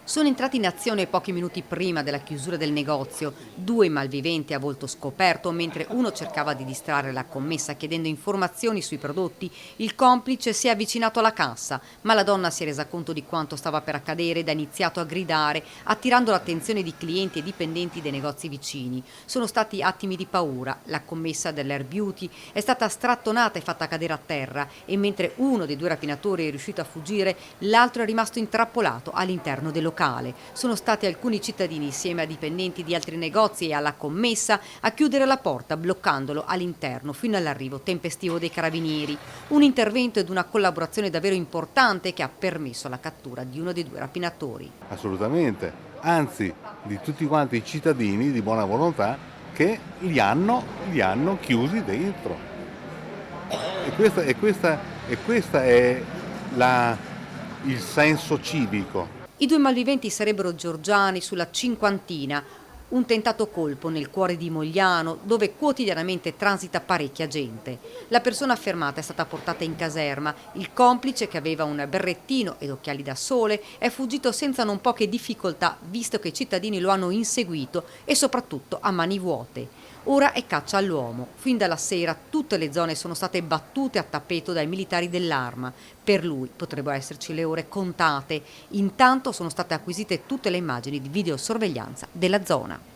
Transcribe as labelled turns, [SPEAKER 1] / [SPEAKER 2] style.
[SPEAKER 1] Sono entrati in azione pochi minuti prima della chiusura del negozio, due malviventi a volto scoperto mentre uno cercava di distrarre la commessa chiedendo informazioni sui prodotti. Il complice si è avvicinato alla cassa, ma la donna si è resa conto di quanto stava per accadere ed ha iniziato a gridare, attirando l'attenzione di clienti e dipendenti dei negozi vicini. Sono stati attimi di paura, la commessa dell'Air Beauty è stata strattonata e fatta cadere a terra e mentre uno dei due rapinatori è riuscito a fuggire, l'altro è rimasto intrappolato all'interno del locale. Sono stati alcuni cittadini insieme a dipendenti di altri negozi e alla commessa a chiudere la porta bloccandolo all'interno fino all'arrivo tempestivo dei carabinieri. Un intervento ed una collaborazione davvero importante che ha permesso la cattura di uno dei due rapinatori.
[SPEAKER 2] Assolutamente, anzi di tutti quanti i cittadini di buona volontà che li hanno chiusi dentro. E questa è il senso civico.
[SPEAKER 1] I due malviventi sarebbero georgiani sulla cinquantina, un tentato colpo nel cuore di Mogliano, dove quotidianamente transita parecchia gente. La persona fermata è stata portata in caserma. Il complice, che aveva un berrettino ed occhiali da sole, è fuggito senza non poche difficoltà, visto che i cittadini lo hanno inseguito e soprattutto a mani vuote. Ora è caccia all'uomo. Fin dalla sera tutte le zone sono state battute a tappeto dai militari dell'Arma. Per lui potrebbero esserci le ore contate. Intanto sono state acquisite tutte le immagini di videosorveglianza della zona.